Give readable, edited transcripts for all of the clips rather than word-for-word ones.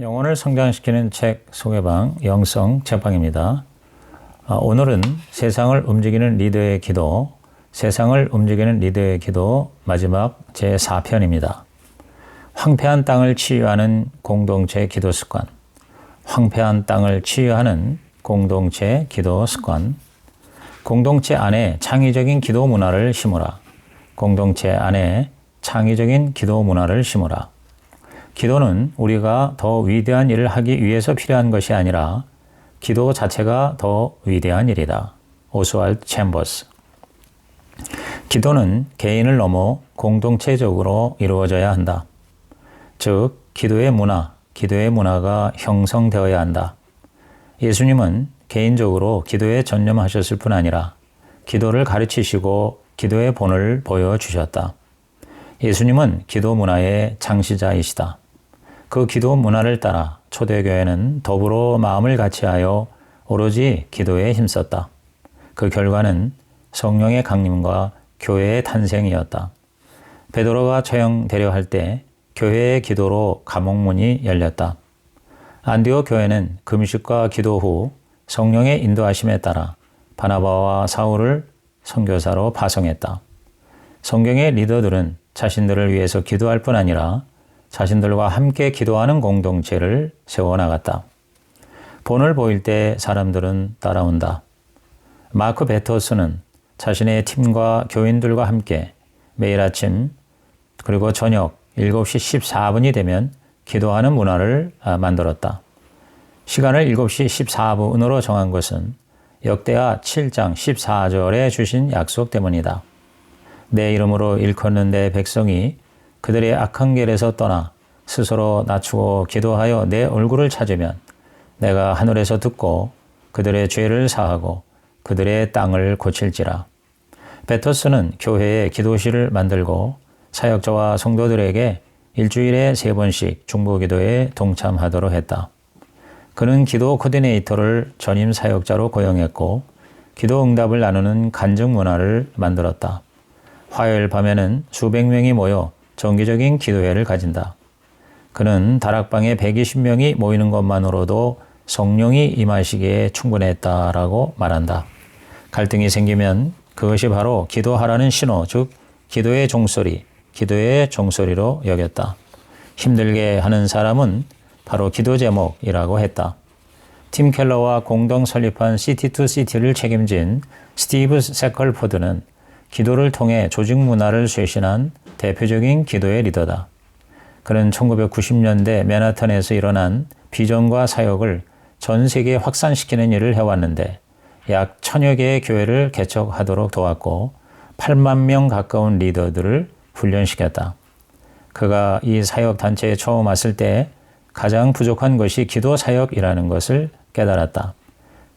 영혼을 성장시키는 책 소개방 영성 책방입니다. 오늘은 세상을 움직이는 리더의 기도, 세상을 움직이는 리더의 기도 마지막 제4편입니다. 황폐한 땅을 치유하는 공동체 기도 습관, 황폐한 땅을 치유하는 공동체 기도 습관, 공동체 안에 창의적인 기도 문화를 심으라. 공동체 안에 창의적인 기도 문화를 심으라. 기도는 우리가 더 위대한 일을 하기 위해서 필요한 것이 아니라 기도 자체가 더 위대한 일이다. 오스왈드 챔버스. 기도는 개인을 넘어 공동체적으로 이루어져야 한다. 즉, 기도의 문화가 형성되어야 한다. 예수님은 개인적으로 기도에 전념하셨을 뿐 아니라 기도를 가르치시고 기도의 본을 보여주셨다. 예수님은 기도 문화의 창시자이시다. 그 기도 문화를 따라 초대교회는 더불어 마음을 같이하여 오로지 기도에 힘썼다. 그 결과는 성령의 강림과 교회의 탄생이었다. 베드로가 처형되려 할 때 교회의 기도로 감옥문이 열렸다. 안디옥 교회는 금식과 기도 후 성령의 인도하심에 따라 바나바와 사울을 선교사로 파송했다. 성경의 리더들은 자신들을 위해서 기도할 뿐 아니라 자신들과 함께 기도하는 공동체를 세워나갔다. 본을 보일 때 사람들은 따라온다. 마크 베터스는 자신의 팀과 교인들과 함께 매일 아침 그리고 저녁 7시 14분이 되면 기도하는 문화를 만들었다. 시간을 7시 14분으로 정한 것은 역대하 7장 14절에 주신 약속 때문이다. 내 이름으로 일컫는 내 백성이 그들의 악한 길에서 떠나 스스로 낮추고 기도하여 내 얼굴을 찾으면 내가 하늘에서 듣고 그들의 죄를 사하고 그들의 땅을 고칠지라. 베터스는 교회에 기도실을 만들고 사역자와 성도들에게 일주일에 3번씩 중보기도에 동참하도록 했다. 그는 기도 코디네이터를 전임 사역자로 고용했고 기도 응답을 나누는 간증 문화를 만들었다. 화요일 밤에는 수백 명이 모여 정기적인 기도회를 가진다. 그는 다락방에 120명이 모이는 것만으로도 성령이 임하시기에 충분했다라고 말한다. 갈등이 생기면 그것이 바로 기도하라는 신호, 즉 기도의 종소리로 여겼다. 힘들게 하는 사람은 바로 기도 제목이라고 했다. 팀 켈러와 공동 설립한 시티2시티를 책임진 스티브 세컬포드는 기도를 통해 조직 문화를 쇄신한 대표적인 기도의 리더다. 그는 1990년대 맨하탄에서 일어난 비전과 사역을 전 세계에 확산시키는 일을 해왔는데 약 1000여 개의 교회를 개척하도록 도왔고 8만 명 가까운 리더들을 훈련시켰다. 그가 이 사역단체에 처음 왔을 때 가장 부족한 것이 기도 사역이라는 것을 깨달았다.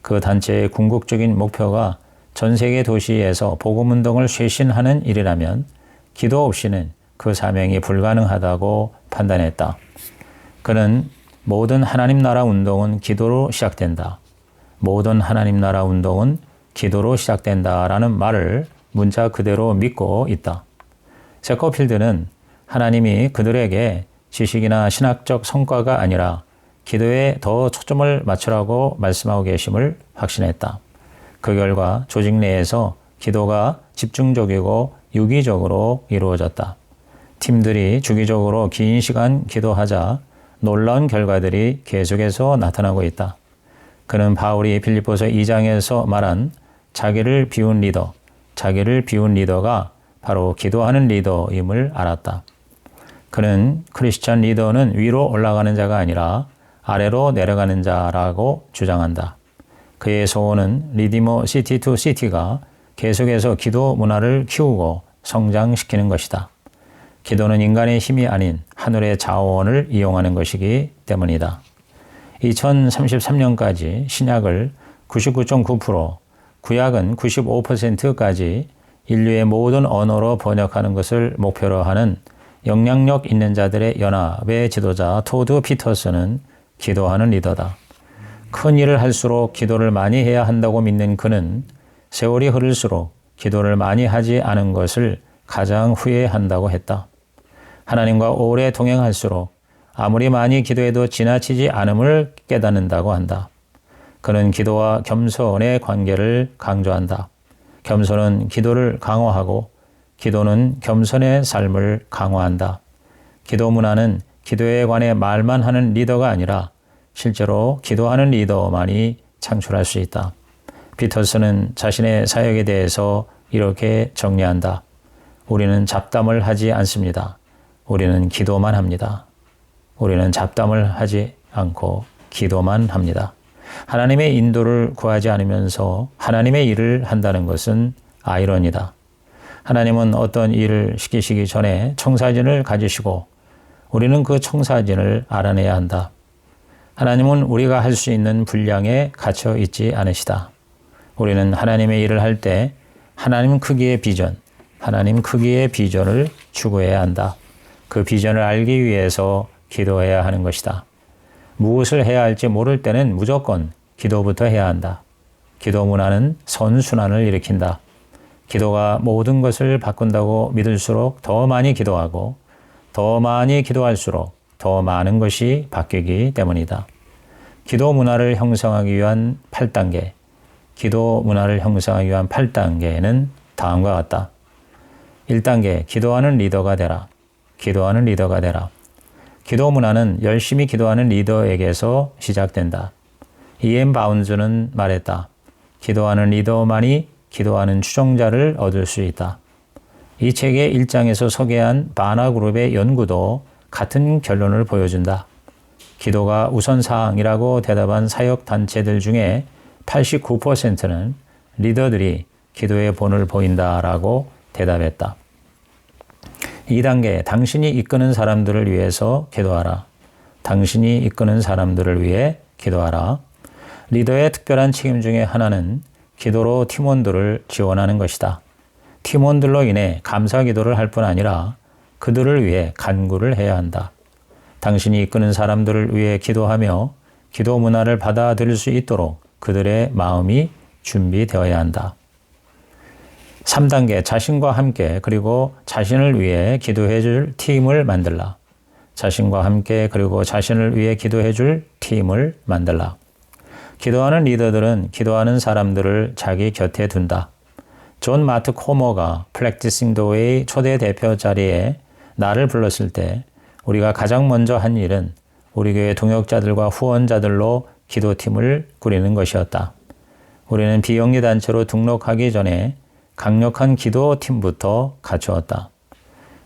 그 단체의 궁극적인 목표가 전 세계 도시에서 복음운동을 쇄신하는 일이라면 기도 없이는 그 사명이 불가능하다고 판단했다. 그는 모든 하나님 나라 운동은 기도로 시작된다. 모든 하나님 나라 운동은 기도로 시작된다라는 말을 문자 그대로 믿고 있다. 세커필드는 하나님이 그들에게 지식이나 신학적 성과가 아니라 기도에 더 초점을 맞추라고 말씀하고 계심을 확신했다. 그 결과 조직 내에서 기도가 집중적이고 유기적으로 이루어졌다. 팀들이 주기적으로 긴 시간 기도하자 놀라운 결과들이 계속해서 나타나고 있다. 그는 바울이 빌립보서 2장에서 말한 자기를 비운 리더가 바로 기도하는 리더임을 알았다. 그는 크리스찬 리더는 위로 올라가는 자가 아니라 아래로 내려가는 자라고 주장한다. 그의 소원은 리디머 시티2시티가 계속해서 기도 문화를 키우고 성장시키는 것이다. 기도는 인간의 힘이 아닌 하늘의 자원을 이용하는 것이기 때문이다. 2033년까지 신약을 99.9%, 구약은 95%까지 인류의 모든 언어로 번역하는 것을 목표로 하는 영향력 있는 자들의 연합의 지도자 토드 피터스는 기도하는 리더다. 큰 일을 할수록 기도를 많이 해야 한다고 믿는 그는 세월이 흐를수록 기도를 많이 하지 않은 것을 가장 후회한다고 했다. 하나님과 오래 동행할수록 아무리 많이 기도해도 지나치지 않음을 깨닫는다고 한다. 그는 기도와 겸손의 관계를 강조한다. 겸손은 기도를 강화하고 기도는 겸손의 삶을 강화한다. 기도 문화는 기도에 관해 말만 하는 리더가 아니라 실제로 기도하는 리더만이 창출할 수 있다. 피터슨은 자신의 사역에 대해서 이렇게 정리한다. 우리는 잡담을 하지 않습니다. 우리는 기도만 합니다. 우리는 잡담을 하지 않고 기도만 합니다. 하나님의 인도를 구하지 않으면서 하나님의 일을 한다는 것은 아이러니다. 하나님은 어떤 일을 시키시기 전에 청사진을 가지시고 우리는 그 청사진을 알아내야 한다. 하나님은 우리가 할 수 있는 분량에 갇혀 있지 않으시다. 우리는 하나님의 일을 할 때 하나님 크기의 비전, 하나님 크기의 비전을 추구해야 한다. 그 비전을 알기 위해서 기도해야 하는 것이다. 무엇을 해야 할지 모를 때는 무조건 기도부터 해야 한다. 기도 문화는 선순환을 일으킨다. 기도가 모든 것을 바꾼다고 믿을수록 더 많이 기도하고 더 많이 기도할수록 더 많은 것이 바뀌기 때문이다. 기도 문화를 형성하기 위한 8단계, 기도 문화를 형성하기 위한 8단계는 다음과 같다. 1단계, 기도하는 리더가 되라. 기도하는 리더가 되라. 기도 문화는 열심히 기도하는 리더에게서 시작된다. E.M. 바운즈는 말했다. 기도하는 리더만이 기도하는 추종자를 얻을 수 있다. 이 책의 1장에서 소개한 바나그룹의 연구도 같은 결론을 보여준다. 기도가 우선사항이라고 대답한 사역단체들 중에 89%는 리더들이 기도의 본을 보인다라고 대답했다. 2단계, 당신이 이끄는 사람들을 위해서 기도하라. 당신이 이끄는 사람들을 위해 기도하라. 리더의 특별한 책임 중에 하나는 기도로 팀원들을 지원하는 것이다. 팀원들로 인해 감사 기도를 할 뿐 아니라 그들을 위해 간구를 해야 한다. 당신이 이끄는 사람들을 위해 기도하며 기도 문화를 받아들일 수 있도록 그들의 마음이 준비되어야 한다. 3단계, 자신과 함께 그리고 자신을 위해 기도해 줄 팀을 만들라. 자신과 함께 그리고 자신을 위해 기도해 줄 팀을 만들라. 기도하는 리더들은 기도하는 사람들을 자기 곁에 둔다. 존 마트 코머가 Practicing the Way 초대 대표 자리에 나를 불렀을 때 우리가 가장 먼저 한 일은 우리 교회 동역자들과 후원자들로 기도팀을 꾸리는 것이었다. 우리는 비영리 단체로 등록하기 전에 강력한 기도팀부터 갖추었다.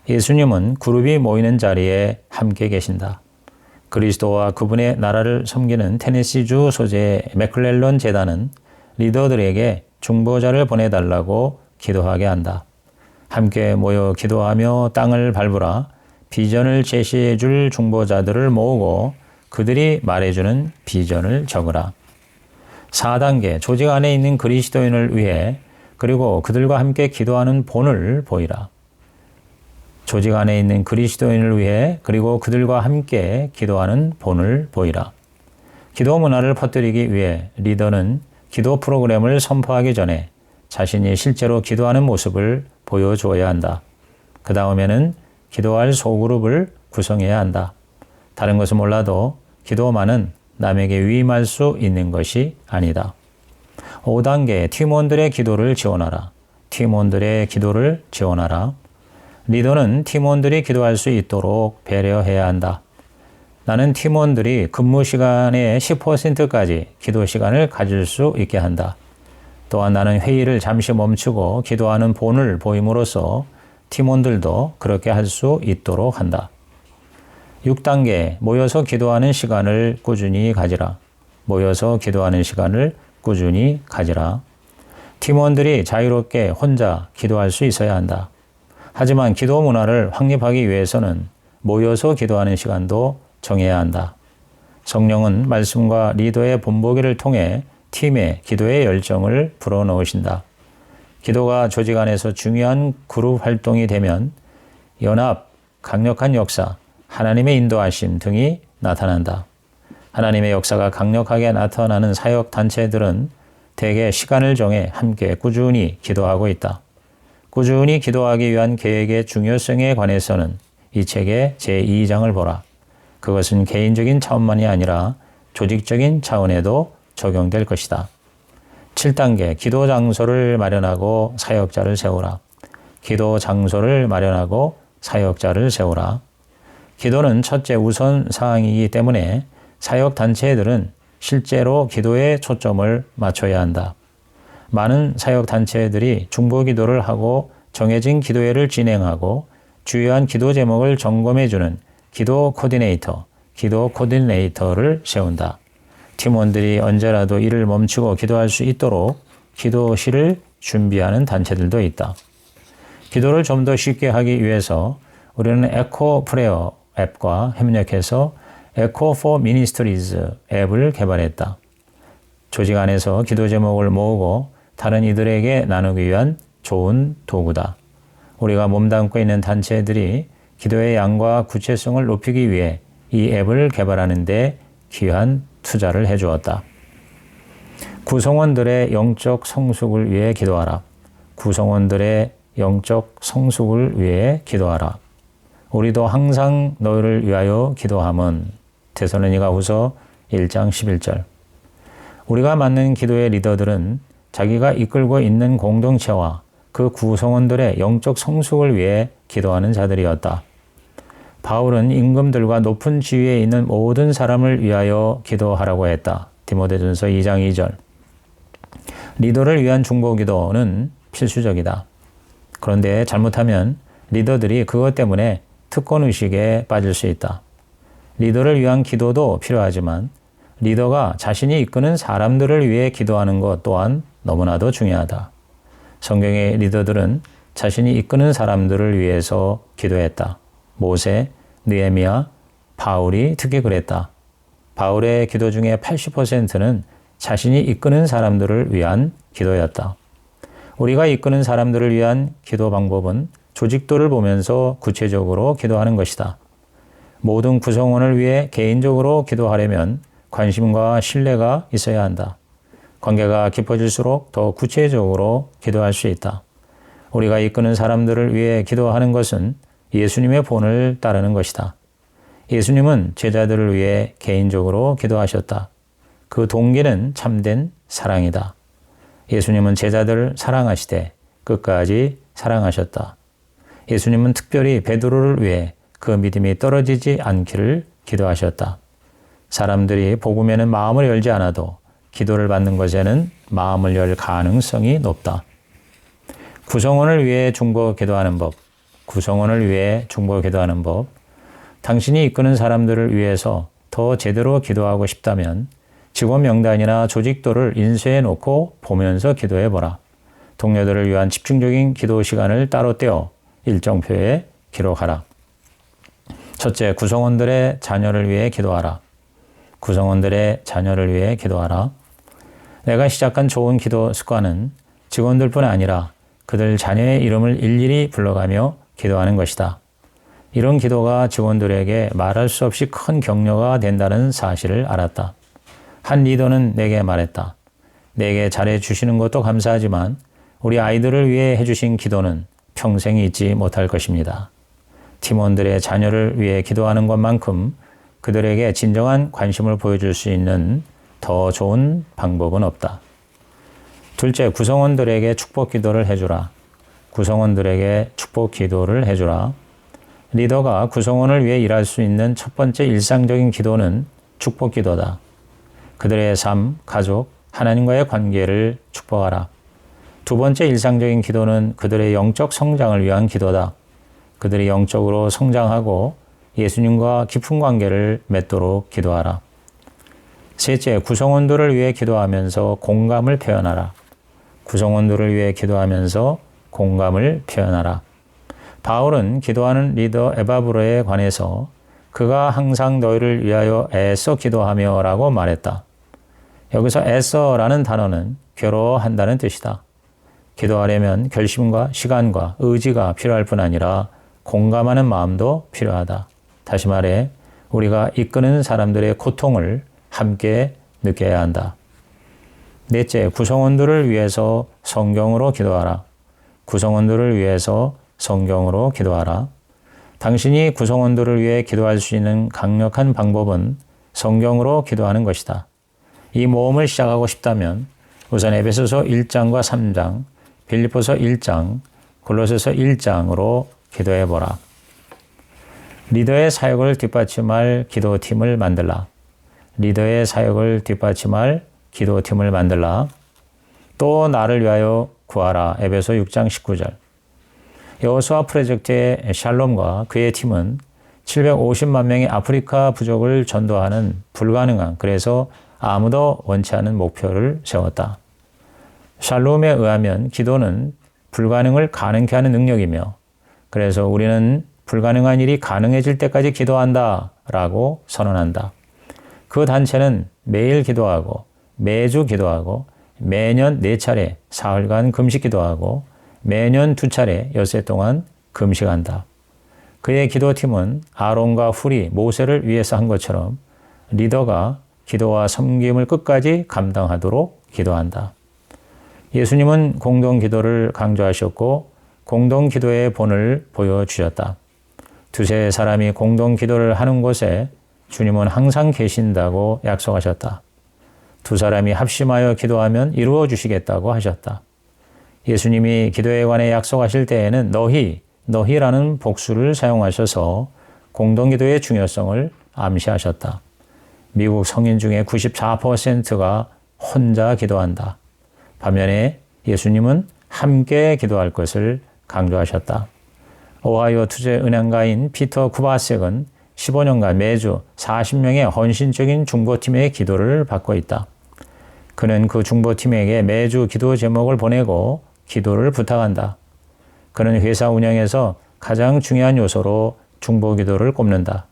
예수님은 그룹이 모이는 자리에 함께 계신다. 그리스도와 그분의 나라를 섬기는 테네시주 소재의 맥클렐런 재단은 리더들에게 중보자를 보내달라고 기도하게 한다. 함께 모여 기도하며 땅을 밟으라. 비전을 제시해 줄 중보자들을 모으고 그들이 말해주는 비전을 적으라. 4단계, 조직 안에 있는 그리스도인을 위해 그리고 그들과 함께 기도하는 본을 보이라. 조직 안에 있는 그리스도인을 위해 그리고 그들과 함께 기도하는 본을 보이라. 기도 문화를 퍼뜨리기 위해 리더는 기도 프로그램을 선포하기 전에 자신이 실제로 기도하는 모습을 보여줘야 한다. 그 다음에는 기도할 소그룹을 구성해야 한다. 다른 것은 몰라도 기도만은 남에게 위임할 수 있는 것이 아니다. 5단계, 팀원들의 기도를 지원하라. 팀원들의 기도를 지원하라. 리더는 팀원들이 기도할 수 있도록 배려해야 한다. 나는 팀원들이 근무 시간의 10%까지 기도 시간을 가질 수 있게 한다. 또한 나는 회의를 잠시 멈추고 기도하는 본을 보임으로써 팀원들도 그렇게 할 수 있도록 한다. 6단계, 모여서 기도하는 시간을 꾸준히 가지라. 모여서 기도하는 시간을 꾸준히 가지라. 팀원들이 자유롭게 혼자 기도할 수 있어야 한다. 하지만 기도 문화를 확립하기 위해서는 모여서 기도하는 시간도 정해야 한다. 성령은 말씀과 리더의 본보기를 통해 팀의 기도의 열정을 불어넣으신다. 기도가 조직 안에서 중요한 그룹 활동이 되면 연합, 강력한 역사, 하나님의 인도하심 등이 나타난다. 하나님의 역사가 강력하게 나타나는 사역 단체들은 대개 시간을 정해 함께 꾸준히 기도하고 있다. 꾸준히 기도하기 위한 계획의 중요성에 관해서는 이 책의 제2장을 보라. 그것은 개인적인 차원만이 아니라 조직적인 차원에도 적용될 것이다. 7단계 기도 장소를 마련하고 사역자를 세우라. 기도 장소를 마련하고 사역자를 세우라. 기도는 첫째 우선 사항이기 때문에 사역 단체들은 실제로 기도에 초점을 맞춰야 한다. 많은 사역 단체들이 중보 기도를 하고 정해진 기도회를 진행하고 주요한 기도 제목을 점검해주는 기도 코디네이터를 세운다. 팀원들이 언제라도 일을 멈추고 기도할 수 있도록 기도실을 준비하는 단체들도 있다. 기도를 좀 더 쉽게 하기 위해서 우리는 에코 프레어 앱과 협력해서 에코 포 미니스트리즈 앱을 개발했다. 조직 안에서 기도 제목을 모으고 다른 이들에게 나누기 위한 좋은 도구다. 우리가 몸담고 있는 단체들이 기도의 양과 구체성을 높이기 위해 이 앱을 개발하는 데 귀한 투자를 해주었다. 구성원들의 영적 성숙을 위해 기도하라. 구성원들의 영적 성숙을 위해 기도하라. 우리도 항상 너희를 위하여 기도함은 데살로니가후서 1장 11절. 우리가 맡는 기도의 리더들은 자기가 이끌고 있는 공동체와 그 구성원들의 영적 성숙을 위해 기도하는 자들이었다. 바울은 임금들과 높은 지위에 있는 모든 사람을 위하여 기도하라고 했다. 디모데전서 2장 2절. 리더를 위한 중보 기도는 필수적이다. 그런데 잘못하면 리더들이 그것 때문에 특권의식에 빠질 수 있다. 리더를 위한 기도도 필요하지만 리더가 자신이 이끄는 사람들을 위해 기도하는 것 또한 너무나도 중요하다. 성경의 리더들은 자신이 이끄는 사람들을 위해서 기도했다. 모세, 느헤미야, 바울이 특히 그랬다. 바울의 기도 중에 80%는 자신이 이끄는 사람들을 위한 기도였다. 우리가 이끄는 사람들을 위한 기도 방법은 조직도를 보면서 구체적으로 기도하는 것이다. 모든 구성원을 위해 개인적으로 기도하려면 관심과 신뢰가 있어야 한다. 관계가 깊어질수록 더 구체적으로 기도할 수 있다. 우리가 이끄는 사람들을 위해 기도하는 것은 예수님의 본을 따르는 것이다. 예수님은 제자들을 위해 개인적으로 기도하셨다. 그 동기는 참된 사랑이다. 예수님은 제자들을 사랑하시되 끝까지 사랑하셨다. 예수님은 특별히 베드로를 위해 그 믿음이 떨어지지 않기를 기도하셨다. 사람들이 복음에는 마음을 열지 않아도 기도를 받는 것에는 마음을 열 가능성이 높다. 구성원을 위해 중보 기도하는 법. 구성원을 위해 중보 기도하는 법. 당신이 이끄는 사람들을 위해서 더 제대로 기도하고 싶다면 직원 명단이나 조직도를 인쇄해 놓고 보면서 기도해 보라. 동료들을 위한 집중적인 기도 시간을 따로 떼어 일정표에 기록하라. 첫째, 구성원들의 자녀를 위해 기도하라. 구성원들의 자녀를 위해 기도하라. 내가 시작한 좋은 기도 습관은 직원들뿐 아니라 그들 자녀의 이름을 일일이 불러가며 기도하는 것이다. 이런 기도가 직원들에게 말할 수 없이 큰 격려가 된다는 사실을 알았다. 한 리더는 내게 말했다. 내게 잘해주시는 것도 감사하지만 우리 아이들을 위해 해주신 기도는 평생 잊지 못할 것입니다. 팀원들의 자녀를 위해 기도하는 것만큼 그들에게 진정한 관심을 보여줄 수 있는 더 좋은 방법은 없다. 둘째, 구성원들에게 축복 기도를 해주라. 구성원들에게 축복 기도를 해주라. 리더가 구성원을 위해 일할 수 있는 첫 번째 일상적인 기도는 축복 기도다. 그들의 삶, 가족, 하나님과의 관계를 축복하라. 두 번째 일상적인 기도는 그들의 영적 성장을 위한 기도다. 그들이 영적으로 성장하고 예수님과 깊은 관계를 맺도록 기도하라. 셋째, 구성원들을 위해 기도하면서 공감을 표현하라. 구성원들을 위해 기도하면서 공감을 표현하라. 바울은 기도하는 리더 에바브로에 관해서 그가 항상 너희를 위하여 애써 기도하며 라고 말했다. 여기서 애써라는 단어는 괴로워한다는 뜻이다. 기도하려면 결심과 시간과 의지가 필요할 뿐 아니라 공감하는 마음도 필요하다. 다시 말해 우리가 이끄는 사람들의 고통을 함께 느껴야 한다. 넷째, 구성원들을 위해서 성경으로 기도하라. 구성원들을 위해서 성경으로 기도하라. 당신이 구성원들을 위해 기도할 수 있는 강력한 방법은 성경으로 기도하는 것이다. 이 모험을 시작하고 싶다면 우선 에베소서 1장과 3장, 빌립보서 1장, 골로새서 1장으로 기도해보라. 리더의 사역을 뒷받침할 기도팀을 만들라. 리더의 사역을 뒷받침할 기도팀을 만들라. 또 나를 위하여 구하라. 에베소 6장 19절. 여호수아 프로젝트의 샬롬과 그의 팀은 750만 명의 아프리카 부족을 전도하는 불가능한, 그래서 아무도 원치 않은 목표를 세웠다. 샬롬에 의하면 기도는 불가능을 가능케 하는 능력이며, 그래서 우리는 불가능한 일이 가능해질 때까지 기도한다 라고 선언한다. 그 단체는 매일 기도하고 매주 기도하고 매년 4차례 사흘간 금식 기도하고 매년 2차례 엿새 동안 금식한다. 그의 기도팀은 아론과 훌이 모세를 위해서 한 것처럼 리더가 기도와 섬김을 끝까지 감당하도록 기도한다. 예수님은 공동기도를 강조하셨고 공동기도의 본을 보여주셨다. 두세 사람이 공동기도를 하는 곳에 주님은 항상 계신다고 약속하셨다. 두 사람이 합심하여 기도하면 이루어 주시겠다고 하셨다. 예수님이 기도에 관해 약속하실 때에는 너희라는 복수를 사용하셔서 공동기도의 중요성을 암시하셨다. 미국 성인 중에 94%가 혼자 기도한다. 반면에 예수님은 함께 기도할 것을 강조하셨다. 오하이오 투자은행가인 피터 쿠바섹은 15년간 매주 40명의 헌신적인 중보팀의 기도를 받고 있다. 그는 그 중보팀에게 매주 기도 제목을 보내고 기도를 부탁한다. 그는 회사 운영에서 가장 중요한 요소로 중보기도를 꼽는다.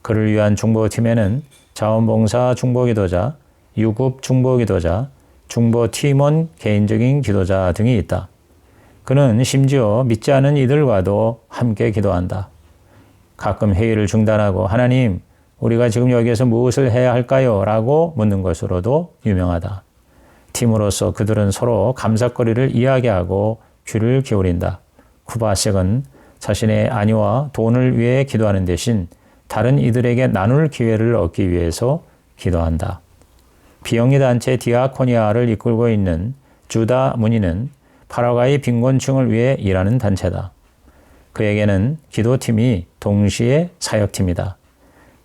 그를 위한 중보팀에는 자원봉사 중보기도자, 유급 중보기도자, 중보팀원 개인적인 기도자 등이 있다. 그는 심지어 믿지 않은 이들과도 함께 기도한다. 가끔 회의를 중단하고 하나님, 우리가 지금 여기에서 무엇을 해야 할까요? 라고 묻는 것으로도 유명하다. 팀으로서 그들은 서로 감사거리를 이야기하고 귀를 기울인다. 쿠바섹은 자신의 안위와 돈을 위해 기도하는 대신 다른 이들에게 나눌 기회를 얻기 위해서 기도한다. 비영리 단체 디아코니아를 이끌고 있는 주다 무니는 파라과이 빈곤층을 위해 일하는 단체다. 그에게는 기도팀이 동시에 사역팀이다.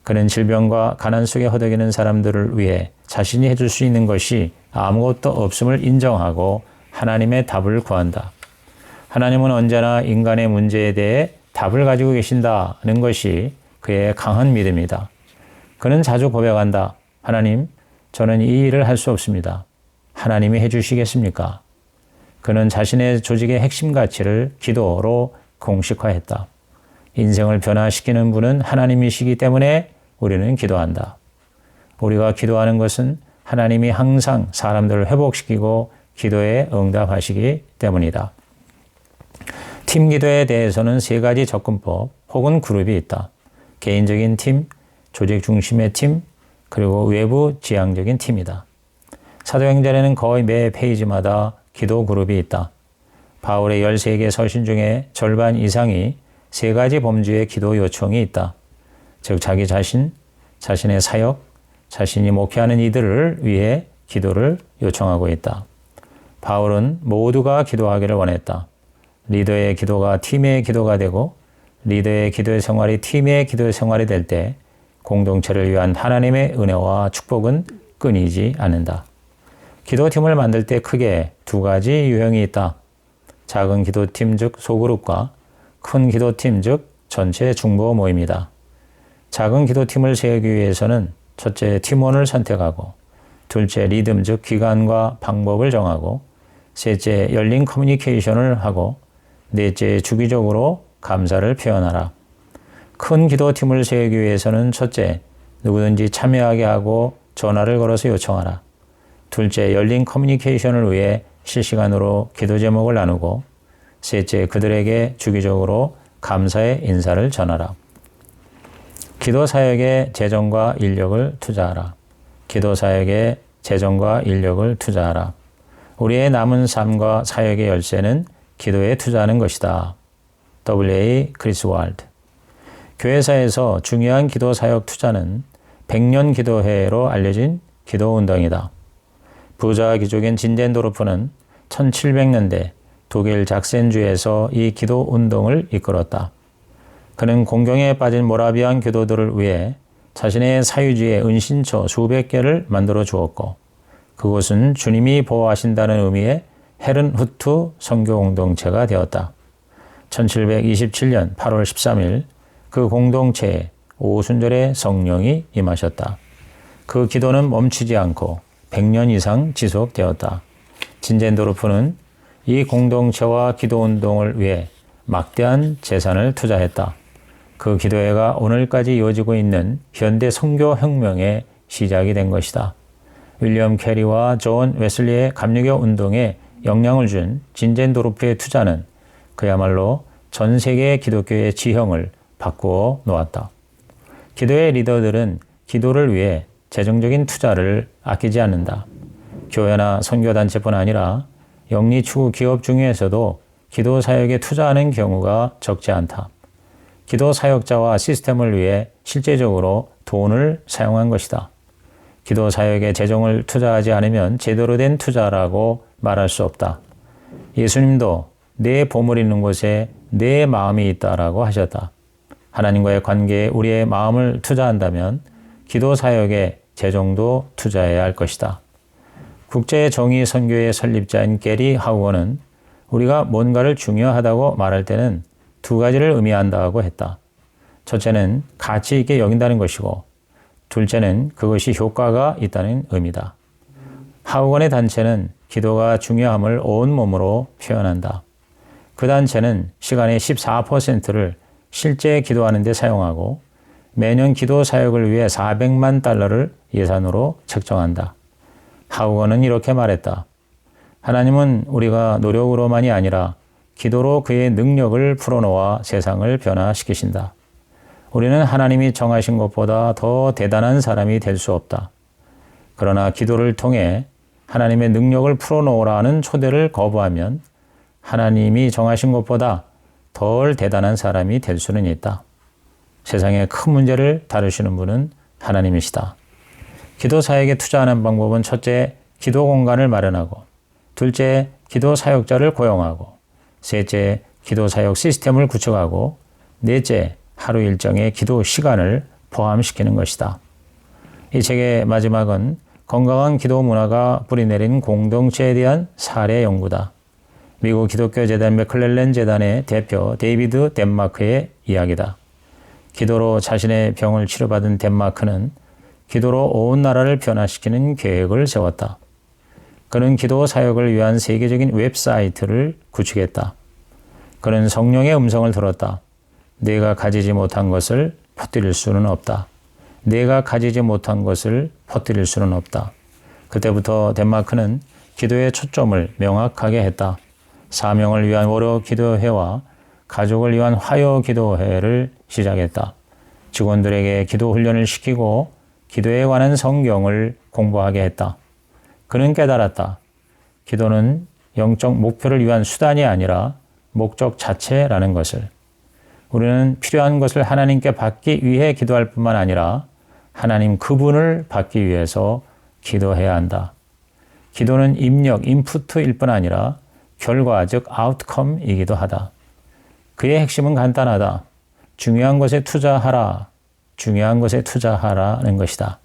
그는 질병과 가난 속에 허덕이는 사람들을 위해 자신이 해줄 수 있는 것이 아무것도 없음을 인정하고 하나님의 답을 구한다. 하나님은 언제나 인간의 문제에 대해 답을 가지고 계신다는 것이 그의 강한 믿음이다. 그는 자주 고백한다. 하나님, 저는 이 일을 할 수 없습니다. 하나님이 해주시겠습니까? 그는 자신의 조직의 핵심 가치를 기도로 공식화했다. 인생을 변화시키는 분은 하나님이시기 때문에 우리는 기도한다. 우리가 기도하는 것은 하나님이 항상 사람들을 회복시키고 기도에 응답하시기 때문이다. 팀 기도에 대해서는 3가지 접근법 혹은 그룹이 있다. 개인적인 팀, 조직 중심의 팀, 그리고 외부 지향적인 팀이다. 사도행전에는 거의 매 페이지마다 기도 그룹이 있다. 바울의 13개 서신 중에 절반 이상이 3가지 범주의 기도 요청이 있다. 즉 자기 자신, 자신의 사역, 자신이 목회하는 이들을 위해 기도를 요청하고 있다. 바울은 모두가 기도하기를 원했다. 리더의 기도가 팀의 기도가 되고 리더의 기도의 생활이 팀의 기도의 생활이 될 때 공동체를 위한 하나님의 은혜와 축복은 끊이지 않는다. 기도팀을 만들 때 크게 2가지 유형이 있다. 작은 기도팀 즉 소그룹과 큰 기도팀 즉 전체 중보 모임이다. 작은 기도팀을 세우기 위해서는 첫째 팀원을 선택하고 둘째 리듬 즉 기간과 방법을 정하고 셋째 열린 커뮤니케이션을 하고 넷째 주기적으로 감사를 표현하라. 큰 기도팀을 세우기 위해서는 첫째 누구든지 참여하게 하고 전화를 걸어서 요청하라. 둘째 열린 커뮤니케이션을 위해 실시간으로 기도 제목을 나누고 셋째 그들에게 주기적으로 감사의 인사를 전하라. 기도 사역에 재정과 인력을 투자하라. 기도 사역에 재정과 인력을 투자하라. 우리의 남은 삶과 사역의 열쇠는 기도에 투자하는 것이다. W.A. 크리스왈드. 교회사에서 중요한 기도 사역 투자는 백년 기도회로 알려진 기도 운동이다. 부자 귀족인 진젠도르프는 1700년대 독일 작센주에서 이 기도 운동을 이끌었다. 그는 공경에 빠진 모라비안 교도들을 위해 자신의 사유지의 은신처 수백 개를 만들어 주었고, 그곳은 주님이 보호하신다는 의미의 헤른후트 선교 공동체가 되었다. 1727년 8월 13일 그 공동체에 오순절의 성령이 임하셨다. 그 기도는 멈추지 않고 100년 이상 지속되었다. 진젠도르프는 이 공동체와 기도 운동을 위해 막대한 재산을 투자했다. 그 기도회가 오늘까지 이어지고 있는 현대 선교 혁명의 시작이 된 것이다. 윌리엄 캐리와 존 웨슬리의 감리교 운동에 영향을 준 진젠도르프의 투자는 그야말로 전 세계 기독교의 지형을 바꾸어 놓았다. 기도의 리더들은 기도를 위해 재정적인 투자를 아끼지 않는다. 교회나 선교단체뿐 아니라 영리 추구 기업 중에서도 기도 사역에 투자하는 경우가 적지 않다. 기도 사역자와 시스템을 위해 실제적으로 돈을 사용한 것이다. 기도 사역에 재정을 투자하지 않으면 제대로 된 투자라고 말할 수 없다. 예수님도 내 보물 있는 곳에 내 마음이 있다라고 하셨다. 하나님과의 관계에 우리의 마음을 투자한다면 기도 사역에 재정도 투자해야 할 것이다. 국제정의 선교의 설립자인 게리 하우어는 우리가 뭔가를 중요하다고 말할 때는 두 가지를 의미한다고 했다. 첫째는 가치 있게 여긴다는 것이고, 둘째는 그것이 효과가 있다는 의미다. 하우건의 단체는 기도가 중요함을 온몸으로 표현한다. 그 단체는 시간의 14%를 실제 기도하는 데 사용하고 매년 기도 사역을 위해 400만 달러를 예산으로 책정한다. 하우건은 이렇게 말했다. 하나님은 우리가 노력으로만이 아니라 기도로 그의 능력을 풀어놓아 세상을 변화시키신다. 우리는 하나님이 정하신 것보다 더 대단한 사람이 될 수 없다. 그러나 기도를 통해 하나님의 능력을 풀어놓으라는 초대를 거부하면 하나님이 정하신 것보다 덜 대단한 사람이 될 수는 있다. 세상의 큰 문제를 다루시는 분은 하나님이시다. 기도 사역에 투자하는 방법은 첫째, 기도 공간을 마련하고, 둘째, 기도 사역자를 고용하고, 셋째, 기도 사역 시스템을 구축하고, 넷째, 하루 일정의 기도 시간을 포함시키는 것이다. 이 책의 마지막은 건강한 기도 문화가 뿌리내린 공동체에 대한 사례 연구다. 미국 기독교 재단 맥클렐랜 재단의 대표 데이비드 덴마크의 이야기다. 기도로 자신의 병을 치료받은 덴마크는 기도로 온 나라를 변화시키는 계획을 세웠다. 그는 기도 사역을 위한 세계적인 웹사이트를 구축했다. 그는 성령의 음성을 들었다. 내가 가지지 못한 것을 퍼뜨릴 수는 없다. 내가 가지지 못한 것을 퍼뜨릴 수는 없다. 그때부터 덴마크는 기도의 초점을 명확하게 했다. 사명을 위한 월요 기도회와 가족을 위한 화요 기도회를 시작했다. 직원들에게 기도 훈련을 시키고 기도에 관한 성경을 공부하게 했다. 그는 깨달았다. 기도는 영적 목표를 위한 수단이 아니라 목적 자체라는 것을. 우리는 필요한 것을 하나님께 받기 위해 기도할 뿐만 아니라 하나님 그분을 받기 위해서 기도해야 한다. 기도는 입력, 인푸트일 뿐 아니라 결과, 즉 아웃컴이기도 하다. 그의 핵심은 간단하다. 중요한 것에 투자하라. 중요한 것에 투자하라는 것이다.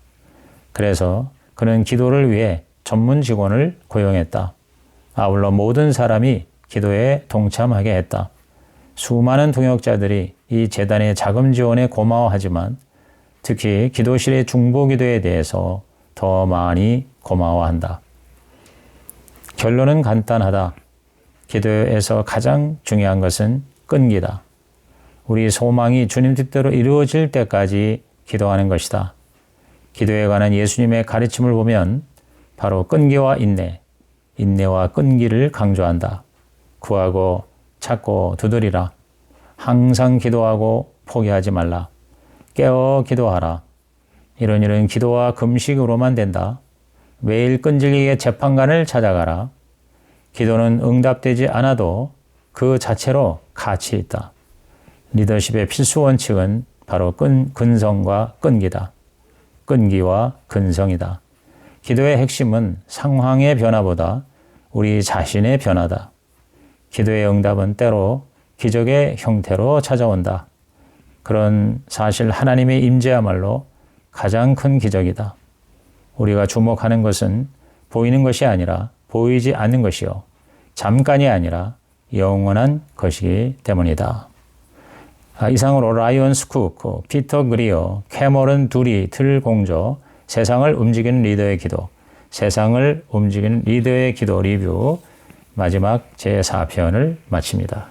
그래서 그는 기도를 위해 전문 직원을 고용했다. 아울러 모든 사람이 기도에 동참하게 했다. 수많은 동역자들이 이 재단의 자금 지원에 고마워하지만 특히 기도실의 중보기도에 대해서 더 많이 고마워한다. 결론은 간단하다. 기도에서 가장 중요한 것은 끈기다. 우리 소망이 주님 뜻대로 이루어질 때까지 기도하는 것이다. 기도에 관한 예수님의 가르침을 보면 바로 끈기와 인내, 인내와 끈기를 강조한다. 구하고 찾고 두드리라. 항상 기도하고 포기하지 말라. 깨어 기도하라. 이런 기도와 금식으로만 된다. 매일 끈질기게 재판관을 찾아가라. 기도는 응답되지 않아도 그 자체로 가치 있다. 리더십의 필수 원칙은 바로 근성과 끈기다. 끈기와 근성이다. 기도의 핵심은 상황의 변화보다 우리 자신의 변화다. 기도의 응답은 때로 기적의 형태로 찾아온다. 그런 사실 하나님의 임재야말로 가장 큰 기적이다. 우리가 주목하는 것은 보이는 것이 아니라 보이지 않는 것이요. 잠깐이 아니라 영원한 것이기 때문이다. 이상으로 라이언 스쿠크, 피터 그리어, 캐머런 둘이 틀공조, 세상을 움직이는 리더의 기도, 세상을 움직이는 리더의 기도 리뷰 마지막 제4편을 마칩니다.